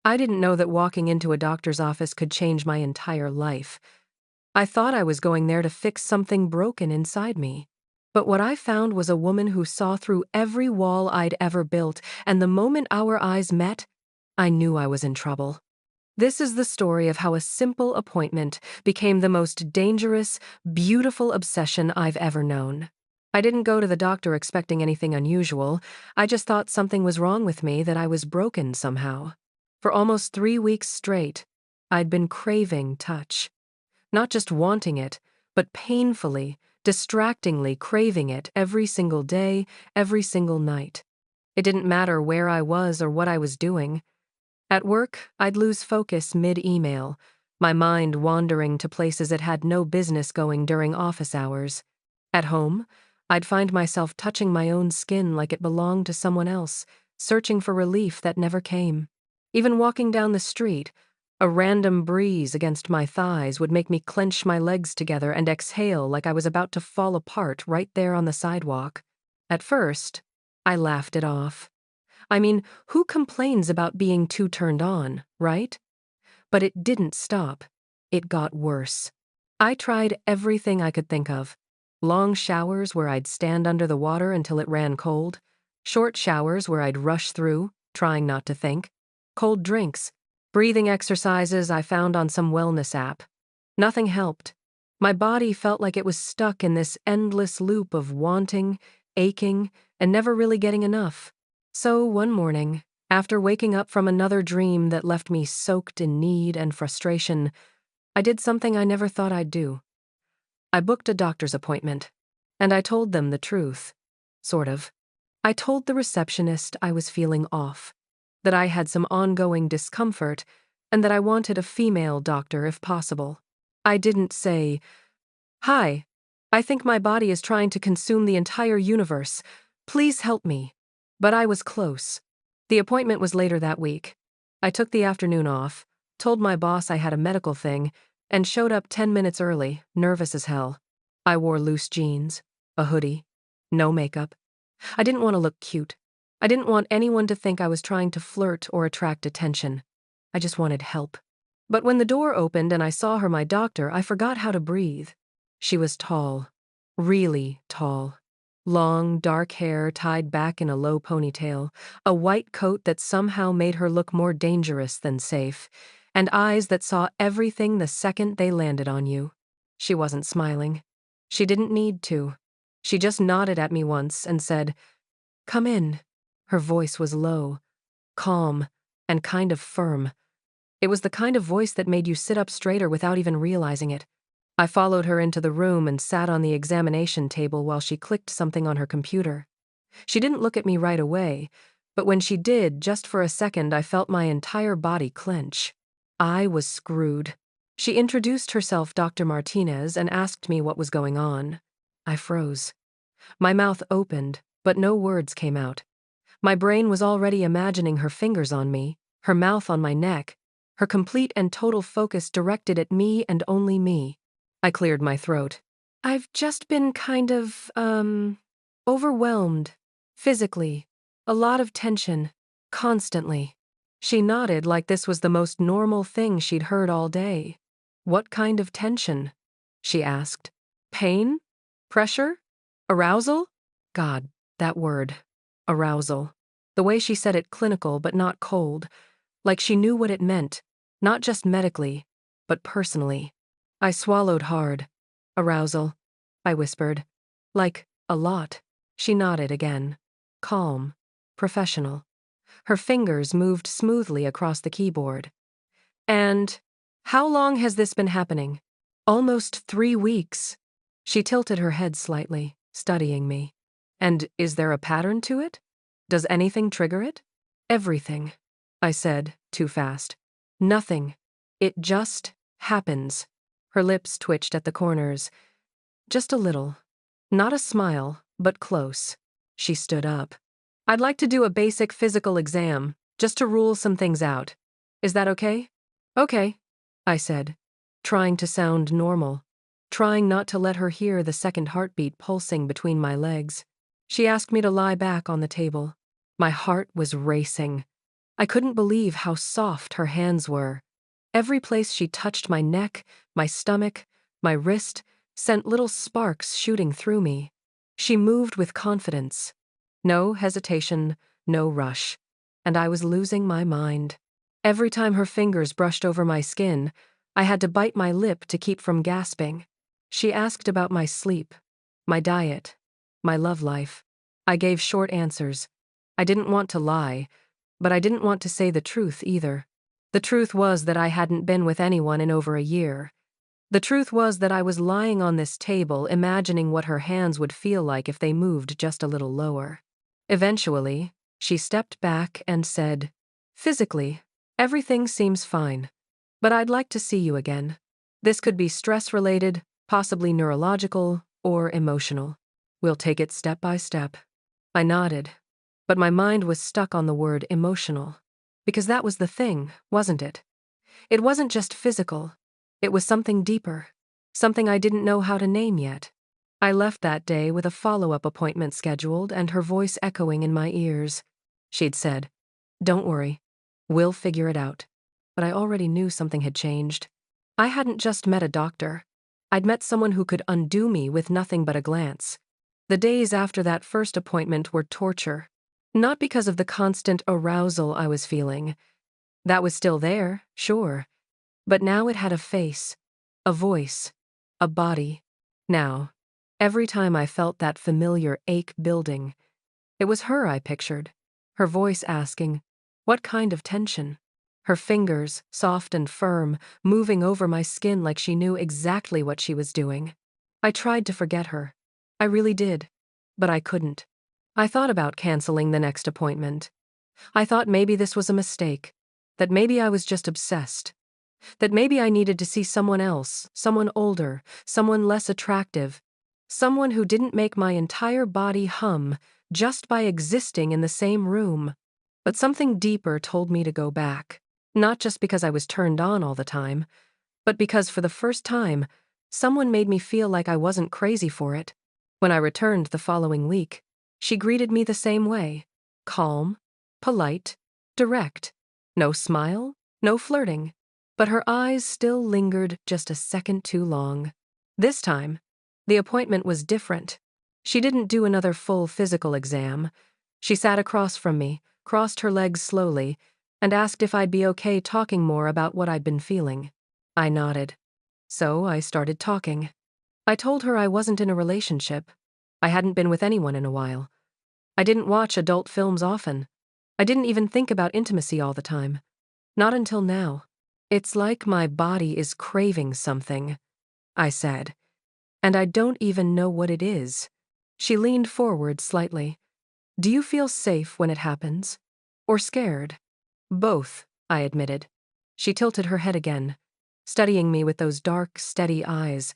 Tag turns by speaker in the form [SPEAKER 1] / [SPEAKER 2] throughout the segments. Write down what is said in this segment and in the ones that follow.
[SPEAKER 1] I didn't know that walking into a doctor's office could change my entire life. I thought I was going there to fix something broken inside me. But what I found was a woman who saw through every wall I'd ever built, and the moment our eyes met, I knew I was in trouble. This is the story of how a simple appointment became the most dangerous, beautiful obsession I've ever known. I didn't go to the doctor expecting anything unusual. I just thought something was wrong with me, that I was broken somehow. For almost 3 weeks straight, I'd been craving touch. Not just wanting it, but painfully, distractingly craving it every single day, every single night. It didn't matter where I was or what I was doing. At work, I'd lose focus mid-email, my mind wandering to places it had no business going during office hours. At home, I'd find myself touching my own skin like it belonged to someone else, searching for relief that never came. Even walking down the street, a random breeze against my thighs would make me clench my legs together and exhale like I was about to fall apart right there on the sidewalk. At first, I laughed it off. I mean, who complains about being too turned on, right? But it didn't stop. It got worse. I tried everything I could think of. Long showers where I'd stand under the water until it ran cold. Short showers where I'd rush through, trying not to think. Cold drinks. Breathing exercises I found on some wellness app. Nothing helped. My body felt like it was stuck in this endless loop of wanting, aching, and never really getting enough. So one morning, after waking up from another dream that left me soaked in need and frustration, I did something I never thought I'd do. I booked a doctor's appointment, and I told them the truth. Sort of. I told the receptionist I was feeling off, that I had some ongoing discomfort, and that I wanted a female doctor if possible. I didn't say, "Hi, I think my body is trying to consume the entire universe. Please help me." But I was close. The appointment was later that week. I took the afternoon off, told my boss I had a medical thing, and showed up 10 minutes early, nervous as hell. I wore loose jeans, a hoodie, no makeup. I didn't want to look cute. I didn't want anyone to think I was trying to flirt or attract attention. I just wanted help. But when the door opened and I saw her, my doctor, I forgot how to breathe. She was tall, really tall. Long, dark hair tied back in a low ponytail, a white coat that somehow made her look more dangerous than safe, and eyes that saw everything the second they landed on you. She wasn't smiling. She didn't need to. She just nodded at me once and said, "Come in." Her voice was low, calm, and kind of firm. It was the kind of voice that made you sit up straighter without even realizing it. I followed her into the room and sat on the examination table while she clicked something on her computer. She didn't look at me right away, but when she did, just for a second, I felt my entire body clench. I was screwed. She introduced herself Dr. Martinez and asked me what was going on. I froze. My mouth opened, but no words came out. My brain was already imagining her fingers on me, her mouth on my neck, her complete and total focus directed at me and only me. I cleared my throat. "I've just been kind of, overwhelmed. Physically. A lot of tension. Constantly." She nodded like this was the most normal thing she'd heard all day. "What kind of tension?" she asked. "Pain? Pressure? Arousal?" God, that word. Arousal. The way she said it clinical but not cold. Like she knew what it meant. Not just medically, but personally. I swallowed hard. "Arousal," I whispered. "Like, a lot." She nodded again. Calm. Professional. Her fingers moved smoothly across the keyboard. "And how long has this been happening?" "Almost 3 weeks." She tilted her head slightly, studying me. "And is there a pattern to it? Does anything trigger it?" "Everything," I said, too fast. "Nothing. It just happens." Her lips twitched at the corners. Just a little. Not a smile, but close. She stood up. "I'd like to do a basic physical exam, just to rule some things out. Is that okay?" "Okay," I said, trying to sound normal, trying not to let her hear the second heartbeat pulsing between my legs. She asked me to lie back on the table. My heart was racing. I couldn't believe how soft her hands were. Every place she touched my neck, my stomach, my wrist, sent little sparks shooting through me. She moved with confidence. No hesitation, no rush. And I was losing my mind. Every time her fingers brushed over my skin, I had to bite my lip to keep from gasping. She asked about my sleep, my diet, my love life. I gave short answers. I didn't want to lie, but I didn't want to say the truth either. The truth was that I hadn't been with anyone in over a year. The truth was that I was lying on this table imagining what her hands would feel like if they moved just a little lower. Eventually, she stepped back and said, "Physically, everything seems fine, but I'd like to see you again. This could be stress-related, possibly neurological, or emotional. We'll take it step by step." I nodded, but my mind was stuck on the word emotional. Because that was the thing, wasn't it? It wasn't just physical. It was something deeper, something I didn't know how to name yet. I left that day with a follow-up appointment scheduled and her voice echoing in my ears. She'd said, "Don't worry, we'll figure it out." But I already knew something had changed. I hadn't just met a doctor. I'd met someone who could undo me with nothing but a glance. The days after that first appointment were torture. Not because of the constant arousal I was feeling. That was still there, sure. But now it had a face, a voice, a body. Now, every time I felt that familiar ache building, it was her I pictured, her voice asking, "What kind of tension?" Her fingers, soft and firm, moving over my skin like she knew exactly what she was doing. I tried to forget her. I really did. But I couldn't. I thought about canceling the next appointment. I thought maybe this was a mistake, that maybe I was just obsessed, that maybe I needed to see someone else, someone older, someone less attractive, someone who didn't make my entire body hum just by existing in the same room. But something deeper told me to go back, not just because I was turned on all the time, but because for the first time, someone made me feel like I wasn't crazy for it. When I returned the following week, she greeted me the same way, calm, polite, direct. No smile, no flirting. But her eyes still lingered just a second too long. This time, the appointment was different. She didn't do another full physical exam. She sat across from me, crossed her legs slowly, and asked if I'd be okay talking more about what I'd been feeling. I nodded. So I started talking. I told her I wasn't in a relationship. I hadn't been with anyone in a while. I didn't watch adult films often. I didn't even think about intimacy all the time. Not until now. "It's like my body is craving something," I said, "and I don't even know what it is." She leaned forward slightly. "Do you feel safe when it happens? Or scared?" "Both," I admitted. She tilted her head again, studying me with those dark, steady eyes.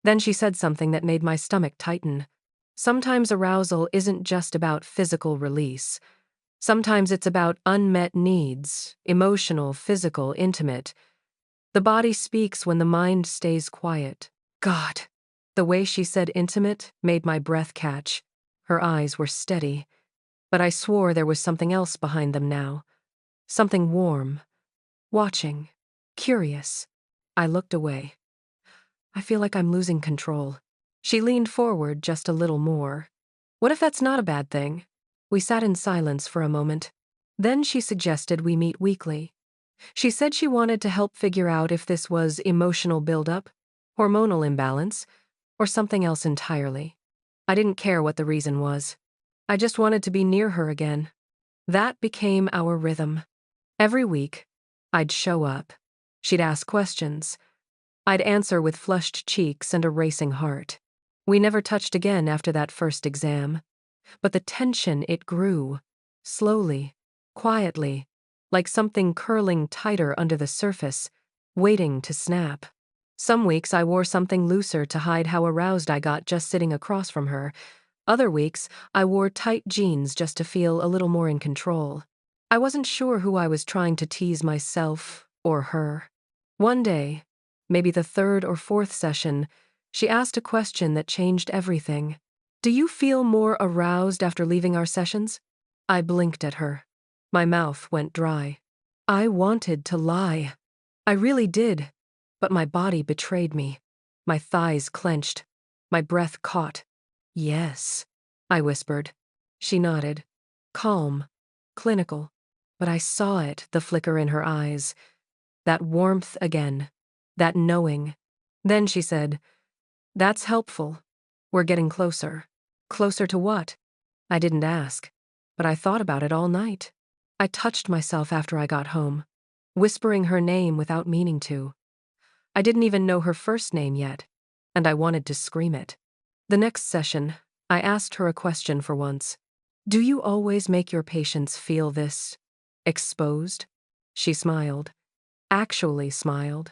[SPEAKER 1] Then she said something that made my stomach tighten. "Sometimes arousal isn't just about physical release. Sometimes it's about unmet needs, emotional, physical, intimate. The body speaks when the mind stays quiet." God, the way she said intimate made my breath catch. Her eyes were steady, but I swore there was something else behind them now. Something warm, watching, curious. I looked away. I feel like I'm losing control. She leaned forward just a little more. "What if that's not a bad thing?" We sat in silence for a moment. Then she suggested we meet weekly. She said she wanted to help figure out if this was emotional buildup, hormonal imbalance, or something else entirely. I didn't care what the reason was. I just wanted to be near her again. That became our rhythm. Every week, I'd show up. She'd ask questions. I'd answer with flushed cheeks and a racing heart. We never touched again after that first exam. But the tension, it grew. Slowly, quietly, like something curling tighter under the surface, waiting to snap. Some weeks I wore something looser to hide how aroused I got just sitting across from her. Other weeks, I wore tight jeans just to feel a little more in control. I wasn't sure who I was trying to tease, myself or her. One day, maybe the third or fourth session, she asked a question that changed everything. "Do you feel more aroused after leaving our sessions?" I blinked at her. My mouth went dry. I wanted to lie. I really did. But my body betrayed me. My thighs clenched. My breath caught. Yes, I whispered. She nodded. Calm. Clinical. But I saw it, the flicker in her eyes. That warmth again. That knowing. Then she said, "That's helpful. We're getting closer." Closer to what? I didn't ask. But I thought about it all night. I touched myself after I got home, whispering her name without meaning to. I didn't even know her first name yet, and I wanted to scream it. The next session, I asked her a question for once. Do you always make your patients feel this exposed? She smiled. Actually smiled.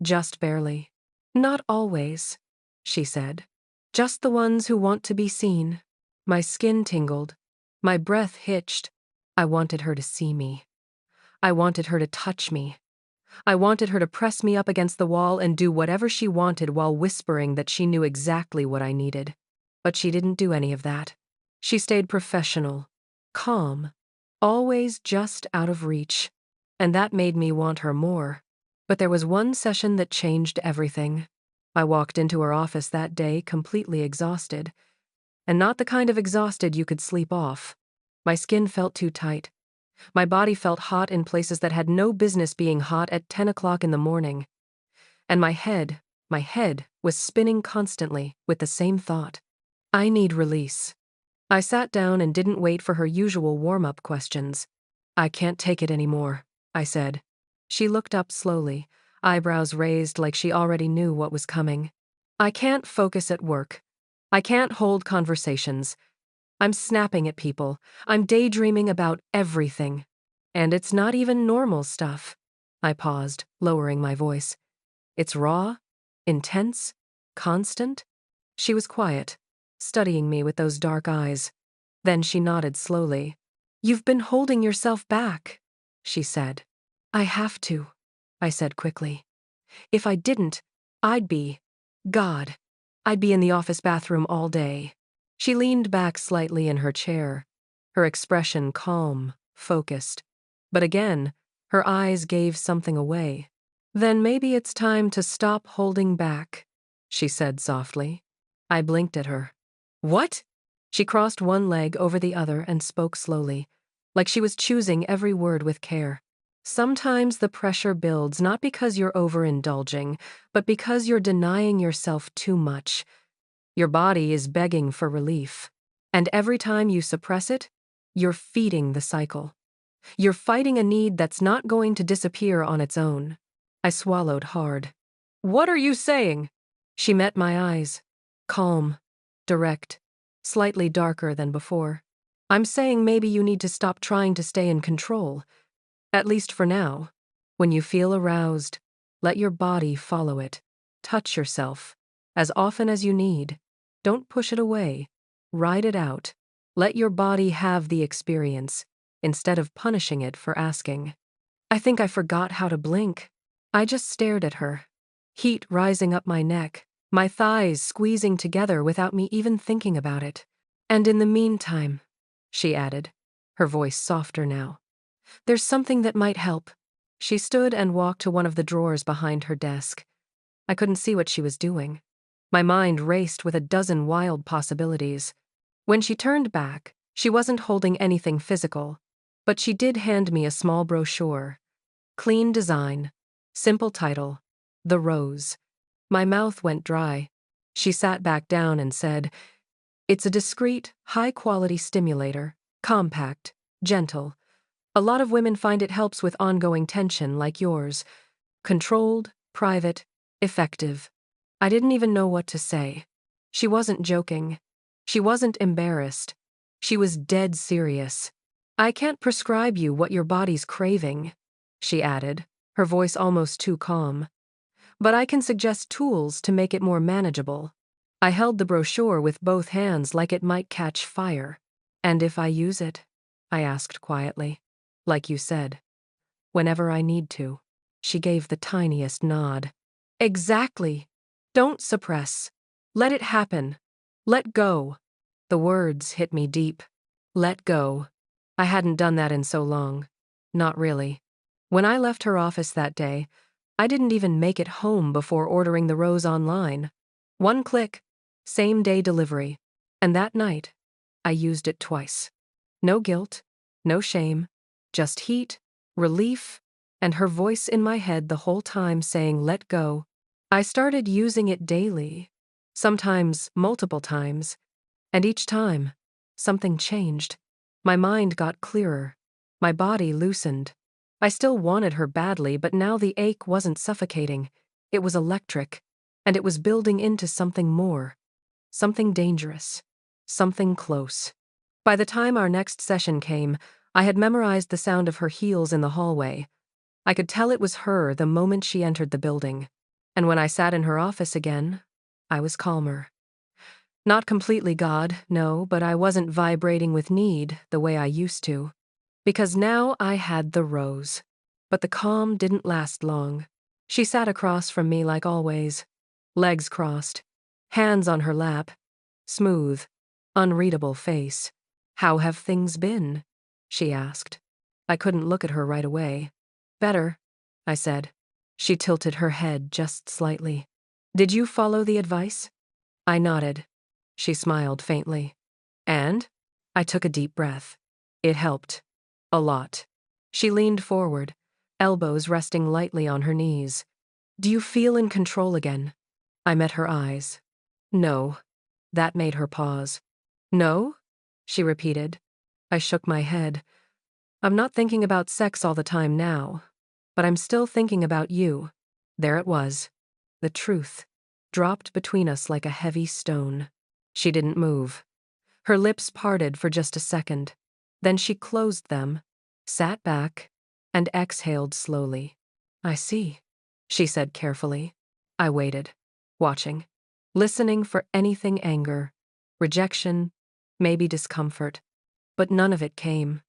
[SPEAKER 1] Just barely. Not always, she said. Just the ones who want to be seen. My skin tingled. My breath hitched. I wanted her to see me. I wanted her to touch me. I wanted her to press me up against the wall and do whatever she wanted while whispering that she knew exactly what I needed. But she didn't do any of that. She stayed professional, calm, always just out of reach. And that made me want her more. But there was one session that changed everything. I walked into her office that day completely exhausted. And not the kind of exhausted you could sleep off. My skin felt too tight. My body felt hot in places that had no business being hot at 10 o'clock in the morning. And my head was spinning constantly with the same thought. I need release. I sat down and didn't wait for her usual warm-up questions. I can't take it anymore, I said. She looked up slowly, eyebrows raised like she already knew what was coming. I can't focus at work. I can't hold conversations. I'm snapping at people. I'm daydreaming about everything. And it's not even normal stuff. I paused, lowering my voice. It's raw, intense, constant. She was quiet, studying me with those dark eyes. Then she nodded slowly. You've been holding yourself back, she said. I have to, I said quickly. If I didn't, I'd be God. I'd be in the office bathroom all day. She leaned back slightly in her chair, her expression calm, focused. But again, her eyes gave something away. Then maybe it's time to stop holding back, she said softly. I blinked at her. What? She crossed one leg over the other and spoke slowly, like she was choosing every word with care. Sometimes the pressure builds not because you're overindulging, but because you're denying yourself too much. Your body is begging for relief. And every time you suppress it, you're feeding the cycle. You're fighting a need that's not going to disappear on its own. I swallowed hard. What are you saying? She met my eyes. Calm, direct, slightly darker than before. I'm saying maybe you need to stop trying to stay in control. At least for now. When you feel aroused, let your body follow it. Touch yourself, as often as you need. Don't push it away. Ride it out. Let your body have the experience, instead of punishing it for asking. I think I forgot how to blink. I just stared at her. Heat rising up my neck, my thighs squeezing together without me even thinking about it. And in the meantime, she added, her voice softer now, there's something that might help. She stood and walked to one of the drawers behind her desk. I couldn't see what she was doing. My mind raced with a dozen wild possibilities. When she turned back, she wasn't holding anything physical, but she did hand me a small brochure. Clean design, simple title, The Rose. My mouth went dry. She sat back down and said, it's a discreet, high-quality stimulator, compact, gentle. A lot of women find it helps with ongoing tension like yours. Controlled, private, effective. I didn't even know what to say. She wasn't joking. She wasn't embarrassed. She was dead serious. I can't prescribe you what your body's craving, she added, her voice almost too calm. But I can suggest tools to make it more manageable. I held the brochure with both hands like it might catch fire. And if I use it? I asked quietly. Like you said. Whenever I need to. She gave the tiniest nod. Exactly. Don't suppress. Let it happen. Let go. The words hit me deep. Let go. I hadn't done that in so long. Not really. When I left her office that day, I didn't even make it home before ordering the rose online. One click, same day delivery. And that night, I used it twice. No guilt, no shame, just heat, relief, and her voice in my head the whole time saying, "Let go." I started using it daily, sometimes multiple times, and each time, something changed. My mind got clearer. My body loosened. I still wanted her badly, but now the ache wasn't suffocating. It was electric, and it was building into something more. Something dangerous. Something close. By the time our next session came, I had memorized the sound of her heels in the hallway. I could tell it was her the moment she entered the building. And when I sat in her office again, I was calmer. Not completely God, no, but I wasn't vibrating with need the way I used to. Because now I had the rose. But the calm didn't last long. She sat across from me like always. Legs crossed. Hands on her lap. Smooth. Unreadable face. "How have things been?" she asked. I couldn't look at her right away. "Better," I said. She tilted her head just slightly. "Did you follow the advice?" I nodded. She smiled faintly. "And?" I took a deep breath. It helped. A lot. She leaned forward, elbows resting lightly on her knees. "Do you feel in control again?" I met her eyes. "No." That made her pause. "No?" she repeated. I shook my head. "I'm not thinking about sex all the time now, but I'm still thinking about you." There it was. The truth. Dropped between us like a heavy stone. She didn't move. Her lips parted for just a second. Then she closed them, sat back, and exhaled slowly. "I see," she said carefully. I waited, watching, listening for anything: anger, rejection, maybe discomfort. But none of it came.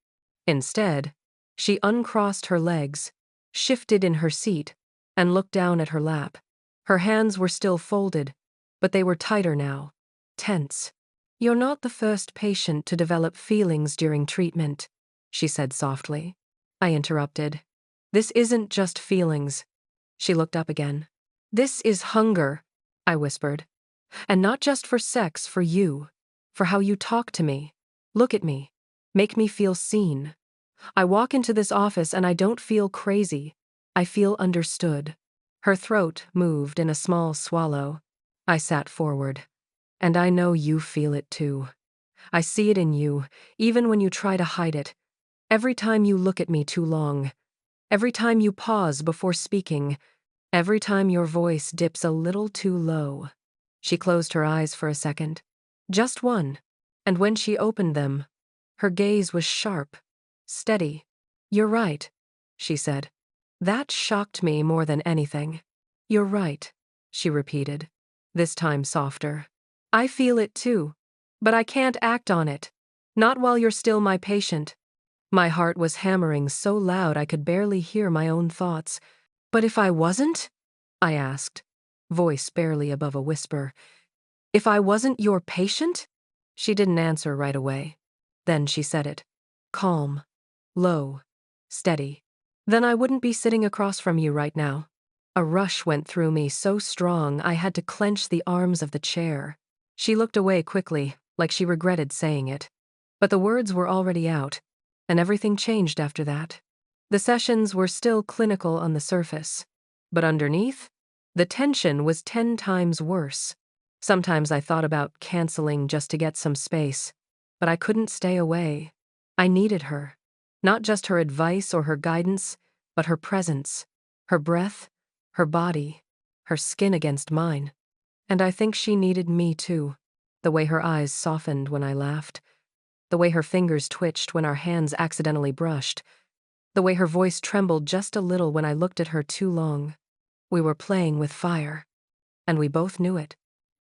[SPEAKER 1] Instead, she uncrossed her legs, shifted in her seat, and looked down at her lap. Her hands were still folded, but they were tighter now, tense. "You're not the first patient to develop feelings during treatment," she said softly. I interrupted. "This isn't just feelings." She looked up again. "This is hunger," I whispered. "And not just for sex, for you. For how you talk to me. Look at me. Make me feel seen. I walk into this office and I don't feel crazy. I feel understood." Her throat moved in a small swallow. I sat forward. "And I know you feel it too. I see it in you, even when you try to hide it. Every time you look at me too long. Every time you pause before speaking. Every time your voice dips a little too low." She closed her eyes for a second. Just one. And when she opened them, her gaze was sharp, steady. "You're right," she said. That shocked me more than anything. "You're right," she repeated, this time softer. "I feel it too, but I can't act on it. Not while you're still my patient." My heart was hammering so loud I could barely hear my own thoughts. "But if I wasn't?" I asked, voice barely above a whisper. "If I wasn't your patient?" She didn't answer right away. Then she said it. Calm. Low. Steady. "Then I wouldn't be sitting across from you right now." A rush went through me so strong I had to clench the arms of the chair. She looked away quickly, like she regretted saying it. But the words were already out, and everything changed after that. The sessions were still clinical on the surface, but underneath, the tension was 10 times worse. Sometimes I thought about canceling just to get some space, but I couldn't stay away. I needed her. Not just her advice or her guidance, but her presence, her breath, her body, her skin against mine. And I think she needed me too. The way her eyes softened when I laughed, the way her fingers twitched when our hands accidentally brushed, the way her voice trembled just a little when I looked at her too long. We were playing with fire, and we both knew it.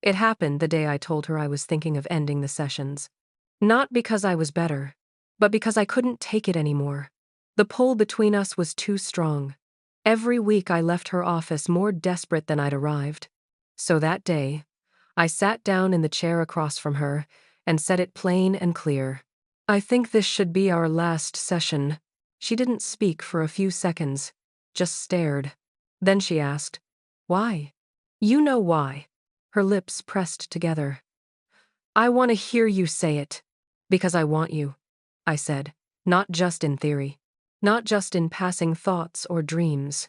[SPEAKER 1] It happened the day I told her I was thinking of ending the sessions. Not because I was better, but because I couldn't take it anymore. The pull between us was too strong. Every week I left her office more desperate than I'd arrived. So that day, I sat down in the chair across from her and said it plain and clear. I think this should be our last session. She didn't speak for a few seconds, just stared. Then she asked, "Why?" "You know why." Her lips pressed together. "I want to hear you say it." "Because I want you," I said, "not just in theory, not just in passing thoughts or dreams.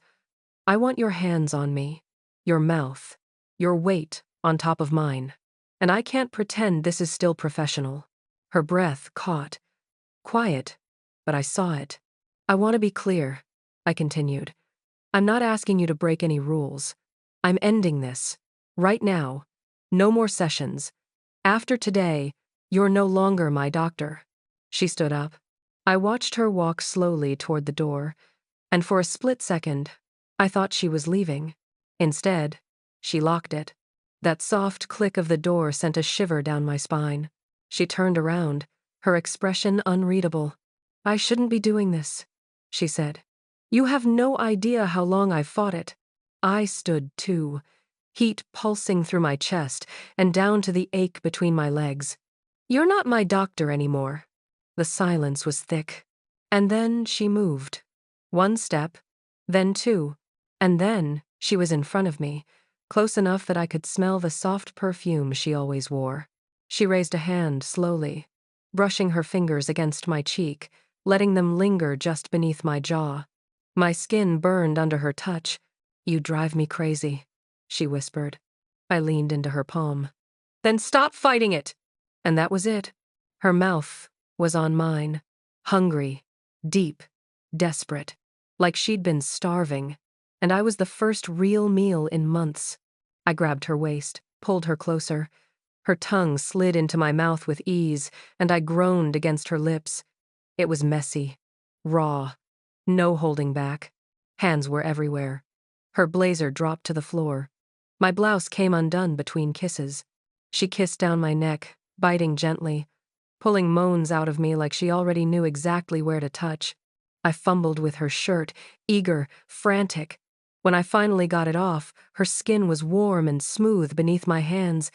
[SPEAKER 1] I want your hands on me, your mouth, your weight on top of mine. And I can't pretend this is still professional." Her breath caught. Quiet, but I saw it. "I want to be clear," I continued. "I'm not asking you to break any rules. I'm ending this. Right now. No more sessions. After today, you're no longer my doctor." She stood up. I watched her walk slowly toward the door, and for a split second, I thought she was leaving. Instead, she locked it. That soft click of the door sent a shiver down my spine. She turned around, her expression unreadable. "I shouldn't be doing this," she said. "You have no idea how long I've fought it." I stood too, heat pulsing through my chest and down to the ache between my legs. "You're not my doctor anymore." The silence was thick. And then she moved. One step, then two, and then she was in front of me, close enough that I could smell the soft perfume she always wore. She raised a hand slowly, brushing her fingers against my cheek, letting them linger just beneath my jaw. My skin burned under her touch. "You drive me crazy," she whispered. I leaned into her palm. "Then stop fighting it!" And that was it. Her mouth was on mine, hungry, deep, desperate, like she'd been starving, and I was the first real meal in months. I grabbed her waist, pulled her closer. Her tongue slid into my mouth with ease, and I groaned against her lips. It was messy, raw, no holding back. Hands were everywhere. Her blazer dropped to the floor. My blouse came undone between kisses. She kissed down my neck, biting gently, pulling moans out of me like she already knew exactly where to touch. I fumbled with her shirt, eager, frantic. When I finally got it off, her skin was warm and smooth beneath my hands.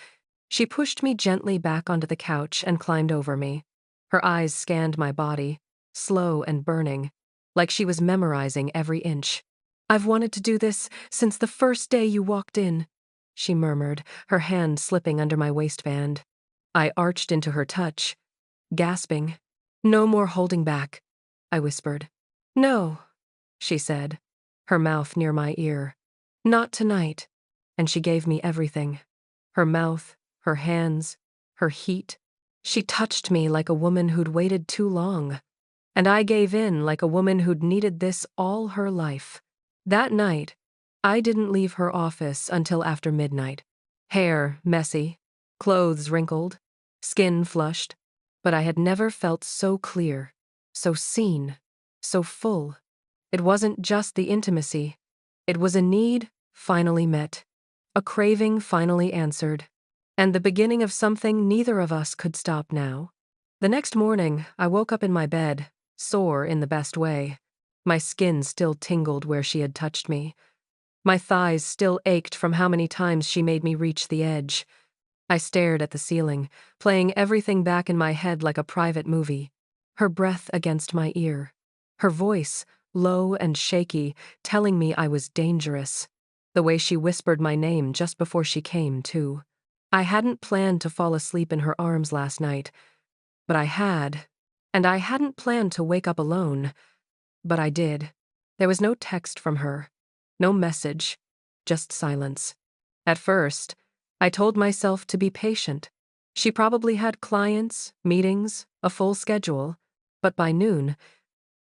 [SPEAKER 1] She pushed me gently back onto the couch and climbed over me. Her eyes scanned my body, slow and burning, like she was memorizing every inch. "I've wanted to do this since the first day you walked in," she murmured, her hand slipping under my waistband. I arched into her touch, gasping. "No more holding back," I whispered. "No," she said, her mouth near my ear. "Not tonight." And she gave me everything. Her mouth, her hands, her heat. She touched me like a woman who'd waited too long. And I gave in like a woman who'd needed this all her life. That night, I didn't leave her office until after midnight. Hair messy, clothes wrinkled, skin flushed. But I had never felt so clear, so seen, so full. It wasn't just the intimacy. It was a need finally met, a craving finally answered, and the beginning of something neither of us could stop now. The next morning, I woke up in my bed, sore in the best way. My skin still tingled where she had touched me. My thighs still ached from how many times she made me reach the edge. I stared at the ceiling, playing everything back in my head like a private movie. Her breath against my ear. Her voice, low and shaky, telling me I was dangerous. The way she whispered my name just before she came, too. I hadn't planned to fall asleep in her arms last night, but I had. And I hadn't planned to wake up alone, but I did. There was no text from her, no message, just silence. At first, I told myself to be patient. She probably had clients, meetings, a full schedule, but by noon,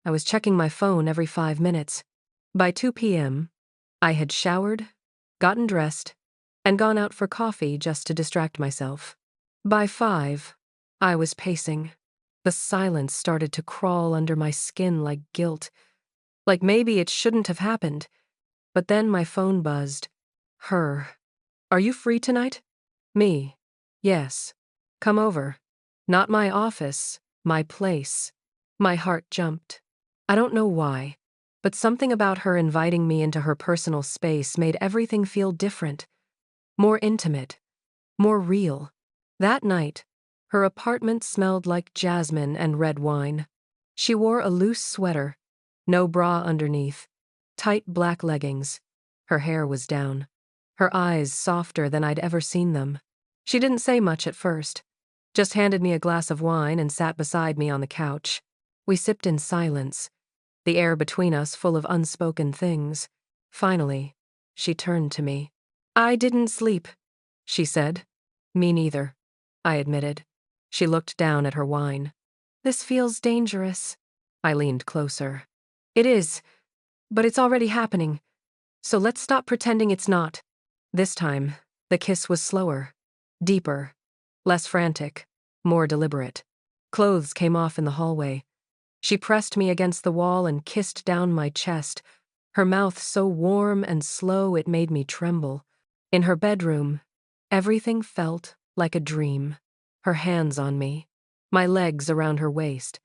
[SPEAKER 1] I was checking my phone every 5 minutes. By 2 p.m., I had showered, gotten dressed, and gone out for coffee just to distract myself. By 5, I was pacing. The silence started to crawl under my skin like guilt, like maybe it shouldn't have happened. But then my phone buzzed. Her. "Are you free tonight?" Me. "Yes. Come over." Not my office, my place. My heart jumped. I don't know why, but something about her inviting me into her personal space made everything feel different, more intimate, more real. That night, Her apartment smelled like jasmine and red wine. She wore a loose sweater, no bra underneath, tight black leggings. Her hair was down, her eyes softer than I'd ever seen them. She didn't say much at first, just handed me a glass of wine and sat beside me on the couch. We sipped in silence, the air between us full of unspoken things. Finally, she turned to me. "I didn't sleep," she said. "Me neither," I admitted. She looked down at her wine. "This feels dangerous." I leaned closer. "It is, but it's already happening. So let's stop pretending it's not." This time, the kiss was slower, deeper, less frantic, more deliberate. Clothes came off in the hallway. She pressed me against the wall and kissed down my chest, her mouth so warm and slow it made me tremble. In her bedroom, everything felt like a dream. Her hands on me, my legs around her waist,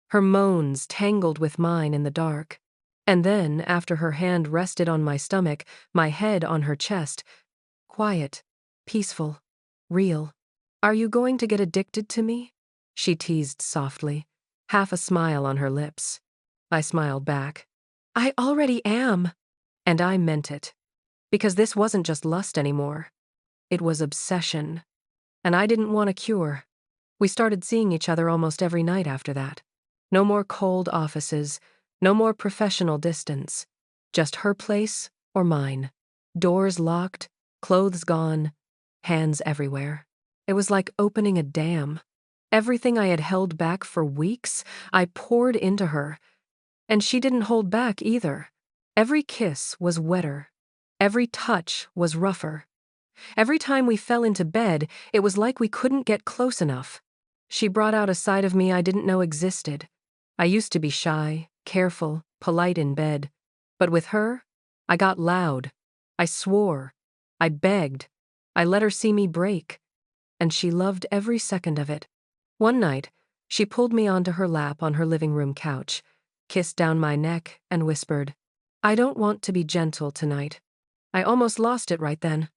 [SPEAKER 1] her moans tangled with mine in the dark. And then, after her hand rested on my stomach, my head on her chest, quiet, peaceful, real. "Are you going to get addicted to me?" she teased softly, half a smile on her lips. I smiled back. "I already am." And I meant it. Because this wasn't just lust anymore. It was obsession. And I didn't want a cure. We started seeing each other almost every night after that. No more cold offices, no more professional distance. Just her place or mine. Doors locked, clothes gone, hands everywhere. It was like opening a dam. Everything I had held back for weeks, I poured into her. And she didn't hold back either. Every kiss was wetter. Every touch was rougher. Every time we fell into bed, it was like we couldn't get close enough. She brought out a side of me I didn't know existed. I used to be shy, careful, polite in bed. But with her, I got loud. I swore. I begged. I let her see me break. And she loved every second of it. One night, she pulled me onto her lap on her living room couch, kissed down my neck, and whispered, "I don't want to be gentle tonight." I almost lost it right then.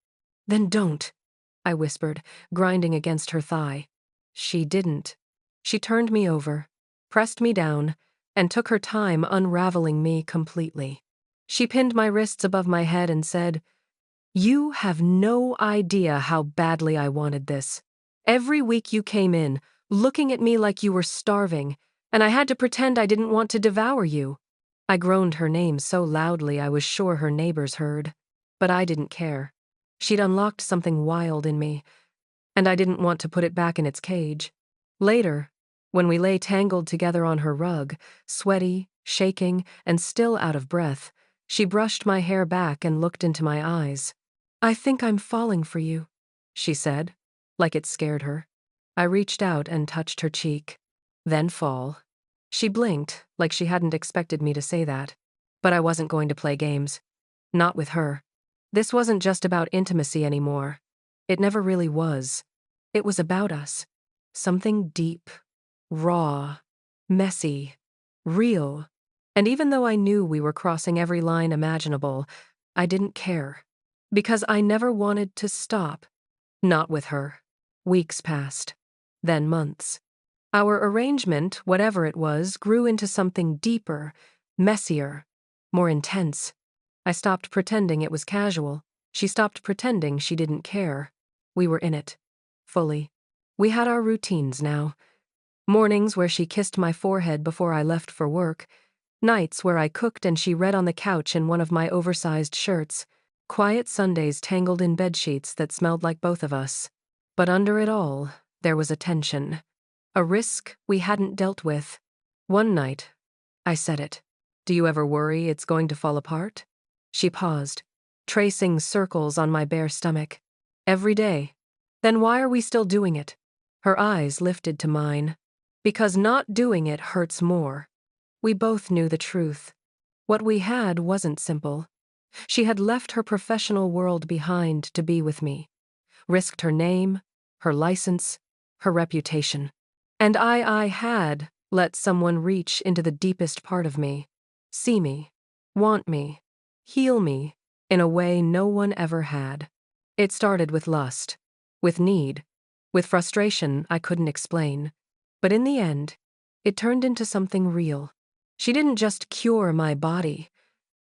[SPEAKER 1] "Then don't," I whispered, grinding against her thigh. She didn't. She turned me over, pressed me down, and took her time unraveling me completely. She pinned my wrists above my head and said, "You have no idea how badly I wanted this. Every week you came in, looking at me like you were starving, and I had to pretend I didn't want to devour you." I groaned her name so loudly I was sure her neighbors heard. But I didn't care. She'd unlocked something wild in me, and I didn't want to put it back in its cage. Later, when we lay tangled together on her rug, sweaty, shaking, and still out of breath, she brushed my hair back and looked into my eyes. "I think I'm falling for you," she said, like it scared her. I reached out and touched her cheek. "Then fall." She blinked, like she hadn't expected me to say that. But I wasn't going to play games. Not with her. This wasn't just about intimacy anymore. It never really was. It was about us. Something deep, raw, messy, real. And even though I knew we were crossing every line imaginable, I didn't care. Because I never wanted to stop. Not with her. Weeks passed. Then months. Our arrangement, whatever it was, grew into something deeper, messier, more intense. I stopped pretending it was casual. She stopped pretending she didn't care. We were in it. Fully. We had our routines now. Mornings where she kissed my forehead before I left for work. Nights where I cooked and she read on the couch in one of my oversized shirts. Quiet Sundays tangled in bedsheets that smelled like both of us. But under it all, there was a tension. A risk we hadn't dealt with. One night, I said it. "Do you ever worry it's going to fall apart?" She paused, tracing circles on my bare stomach. "Every day." "Then why are we still doing it?" Her eyes lifted to mine. "Because not doing it hurts more." We both knew the truth. What we had wasn't simple. She had left her professional world behind to be with me. Risked her name, her license, her reputation. And I had let someone reach into the deepest part of me, see me, want me, heal me, in a way no one ever had. It started with lust, with need, With frustration I couldn't explain. But in the end, it turned into something real. She didn't just cure my body.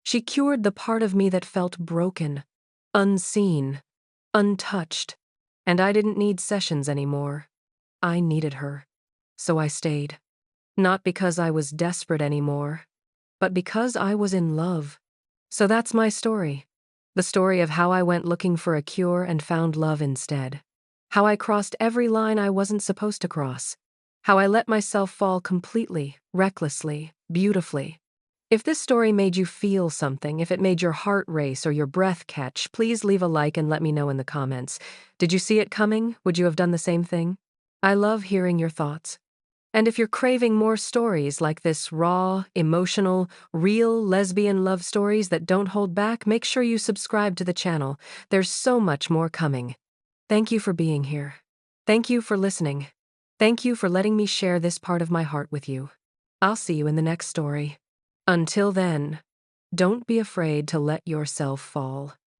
[SPEAKER 1] She cured the part of me that felt broken, unseen, untouched. And I didn't need sessions anymore. I needed her. So I stayed. Not because I was desperate anymore, but because I was in love. So that's my story. The story of how I went looking for a cure and found love instead. How I crossed every line I wasn't supposed to cross. How I let myself fall completely, recklessly, beautifully. If this story made you feel something, if it made your heart race or your breath catch, please leave a like and let me know in the comments. Did you see it coming? Would you have done the same thing? I love hearing your thoughts. And if you're craving more stories like this raw, emotional, real lesbian love stories that don't hold back, make sure you subscribe to the channel. There's so much more coming. Thank you for being here. Thank you for listening. Thank you for letting me share this part of my heart with you. I'll see you in the next story. Until then, don't be afraid to let yourself fall.